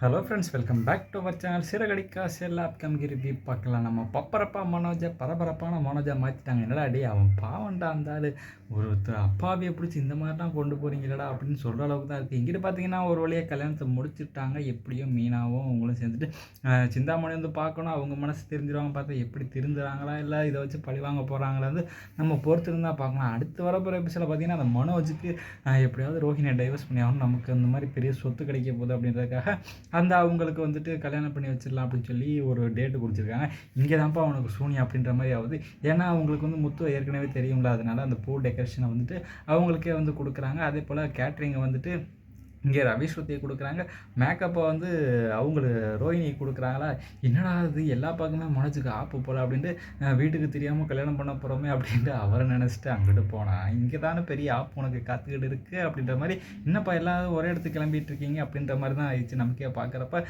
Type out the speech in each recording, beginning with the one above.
Hello friends, welcome back to our channel. Siragadikka செல்ல upcoming review பார்க்கலாம். நம்ம பப்பரப்பா மனோஜை பரபரப்பான மனோஜை மாற்றிட்டாங்க. என்னடா டே, அவன் பாவண்டா அந்த ஆள், ஒருத்தர் அப்பாவியை பிடிச்சி இந்த மாதிரிலாம் கொண்டு போகிறீங்களடா அப்படின்னு சொல்கிற அளவுக்கு தான் இருக்குது. இங்கிட்டு பார்த்தீங்கன்னா ஒரு வழியாக கல்யாணத்தை முடிச்சுட்டாங்க. எப்படியும் மீனாவும் அவங்களும் சேர்ந்துட்டு சிந்தாமணி வந்து பார்க்கணும், அவங்க மனசு தெரிஞ்சிருவாங்க. பார்த்தா எப்படி திருந்துறாங்களா இல்லை இதை வச்சு பழி வாங்க போகிறாங்களா வந்து நம்ம பொறுத்திருந்தா பார்க்கலாம். அடுத்து வரப்போகிற எபிசோட பார்த்தீங்கன்னா அந்த மனோஜுக்கு எப்படியாவது ரோஹிணியை டைவர்ஸ் பண்ணி ஆகணும், நமக்கு அந்த மாதிரி பெரிய சொத்து கிடைக்க போகுது அப்படின்றதுக்காக அந்த அவங்களுக்கு வந்துட்டு கல்யாணம் பண்ணி வச்சிடலாம் அப்படின்னு சொல்லி ஒரு டேட்டு கொடுத்துருக்காங்க. இங்கே தான்ப்பா அவனுக்கு சூனியம் அப்படின்ற மாதிரி ஆகுது. ஏன்னா அவங்களுக்கு வந்து முத்து ஏற்கனவே தெரியும்ல, அதனால அந்த பூ டெக்கரேஷனை வந்துட்டு அவங்களுக்கே வந்து கொடுக்குறாங்க. அதே போல் கேட்ரிங்கை வந்துட்டு இங்கே ரவி ஸ்ருதியை கொடுக்குறாங்க. மேக்கப்பை வந்து அவங்களுக்கு ரோஹிணி கொடுக்குறாங்களா. என்னடா இது எல்லா பக்கமே மனோஜுக்கு ஆப்பு போல் அப்படின்ட்டு வீட்டுக்கு தெரியாமல் கல்யாணம் பண்ண போகிறோமே அப்படின்ட்டு அவரை நினச்சிட்டு அங்கிட்டு போனால் இங்கே தானே பெரிய ஆப்பு உனக்கு காத்துக்கிட்டு இருக்குது அப்படின்ற மாதிரி, என்னப்பா எல்லாரும் ஒரே இடத்துக்கு கிளம்பிட்டு இருக்கீங்க அப்படின்ற மாதிரி தான் ஆயிடுச்சு. நமக்கே பார்க்குறப்ப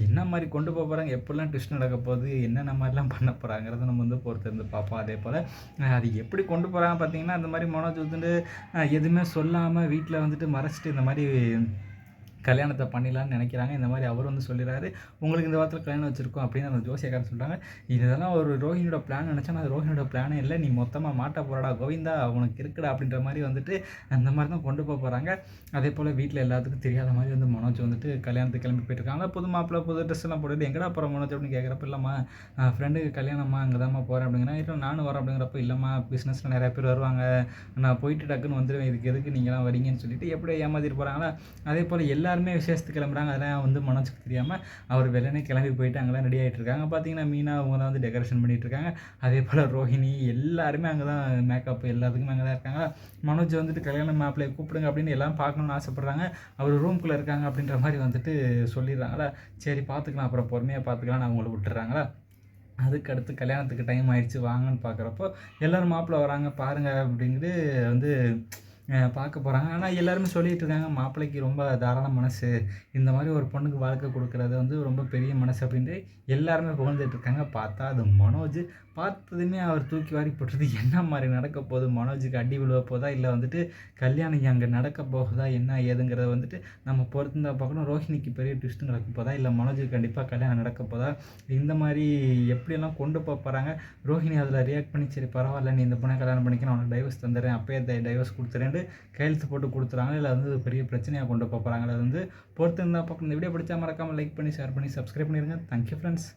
என்ன மாதிரி கொண்டு போக போகிறாங்க, எப்படிலாம் ட்விஸ்ட் நடக்க போகுது, என்னென்ன மாதிரிலாம் பண்ண போகிறாங்கிறத நம்ம வந்து பொறுத்து இருந்து பார்ப்போம். அதே போல் அது எப்படி கொண்டு போகிறாங்க பார்த்தீங்கன்னா, அந்த மாதிரி மனோஜ் வந்துட்டு எதுவுமே சொல்லாமல் வீட்டில் வந்துட்டு மறைச்சிட்டு இந்த மாதிரி கல்யாணத்தை பண்ணிடலான்னு நினைக்கிறாங்க. இந்த மாதிரி அவர் வந்து சொல்லிடுறாரு, உங்களுக்கு இந்த வாரத்தில் கல்யாணம் வச்சுருக்கோம் அப்படின்னு அந்த ஜோசியக்காரன் சொல்கிறாங்க. இதெல்லாம் ஒரு ரோஹிணியோட பிளான் நினச்சா, அது ரோஹிணியோட பிளானே இல்லை, நீ மொத்தமாக மாட்ட போகிறடா கோவிந்தா, உனக்கு இருக்குடா அப்படின்ற மாதிரி வந்துட்டு அந்த மாதிரி தான் கொண்டு போக போகிறாங்க. அதே போல் வீட்டில் எல்லாத்துக்கும் தெரியாத மாதிரி வந்து மனோஜ் வந்துட்டு கல்யாணத்துக்கு கிளம்பி போயிட்டுருக்காங்க. புது மாப்பிள்ளை புது ட்ரெஸ் எல்லாம் போட்டுட்டு எங்கடா போகிற மனோஜ் அப்படின்னு கேட்குறப்ப, இல்லைம்மா ஃப்ரெண்டுக்கு கல்யாணம்மா அங்கே தான்மா போகிறேன் அப்படிங்கிறேன். இல்லை நானும் வரேன் அப்படிங்கிறப்ப, இல்லைம்மா பிஸ்னஸில் நிறையா பேர் வருவாங்க, நான் போயிட்டு டக்குன்னு வந்துடுவேன், இதுக்கு எதுக்கு நீங்களாம் வரீங்கன்னு சொல்லிட்டு எப்படியோ ஏமாத்திட்டு போகிறாங்களா. அதே போல் எல்லாருமே விசேஷத்துக்கு கிளம்புறாங்க. அதெல்லாம் வந்து மனோஜுக்கு தெரியாமல் அவர் வெள்ளனே கிளம்பி போயிட்டு அங்கெல்லாம் ரெடி ஆகிட்டு இருக்காங்க. பார்த்தீங்கன்னா மீனா அவங்க தான் வந்து டெக்கரேஷன் பண்ணிகிட்டு இருக்காங்க. அதே போல் ரோஹிணி எல்லாருமே அங்கே தான் மேக்கப் எல்லாத்துக்குமே அங்கே தான் இருக்காங்க. மனோஜ் வந்துட்டு கல்யாண மாப்பிள்ளையை கூப்பிடுங்க அப்படின்னு எல்லாம் பார்க்கணுன்னு ஆசைப்பட்றாங்க. அவர் ரூம்குள்ளே இருக்காங்க அப்படின்ற மாதிரி வந்துட்டு சொல்லிடுறாங்களா. சரி பார்த்துக்கலாம், அப்புறம் பொறுமையாக பார்த்துக்கலான்னு அவங்கள விட்டுறாங்களா. அதுக்கு அடுத்து கல்யாணத்துக்கு டைம் ஆயிடுச்சு வாங்கன்னு பார்க்குறப்போ எல்லோரும் மாப்பிள்ளை வராங்க பாருங்கள் அப்படிங்கிறது வந்து பார்க்க போகிறாங்க. ஆனால் எல்லாருமே சொல்லிகிட்டு இருக்காங்க, மாப்பிள்ளைக்கு ரொம்ப தாராள மனசு, இந்த மாதிரி ஒரு பொண்ணுக்கு வாழ்க்கை கொடுக்குறது வந்து ரொம்ப பெரிய மனசு அப்படின்ட்டு எல்லாருமே புகழ்ந்துட்டுருக்காங்க. பார்த்தா அது மனோஜ் பார்த்ததுமே அவர் தூக்கி வாரி போட்டுறது. என்ன மாதிரி நடக்க போகுது, மனோஜுக்கு அடி விழுவ போதா இல்லை வந்துட்டு கல்யாணம் அங்கே நடக்க போகுதா என்ன ஏதுங்கிறத வந்துட்டு நம்ம பொறுத்து தான் பார்க்கணும். ரோஹிணிக்கு பெரிய ட்விஸ்ட்டு நடக்க போதா இல்லை மனோஜுக்கு கண்டிப்பாக கல்யாணம் நடக்க போதா, இந்த மாதிரி எப்படியெல்லாம் கொண்டு போகிறாங்க. ரோஹிணி அதில் ரியாக்ட் பண்ணி, சரி பரவாயில்ல நீ இந்த பொண்ணை கல்யாணம் பண்ணிக்க, நான் உனக்கு டைவர்ஸ் தந்துடுறேன், அப்பயே டைவர்ஸ் கொடுத்துறேன் கையெழுத்து போட்டு கொடுத்துறாங்க. இல்லை வந்து பெரிய பிரச்சனையாக கொண்டு போகிறாங்க. அது வந்து பொறுத்து இருந்தால் பார்க்கணும். இந்த வீடியோ பிடிச்சா மறக்காமல் லைக் பண்ணி ஷேர் பண்ணி சப்ஸ்கிரைப் பண்ணிடுங்க. Thank you friends.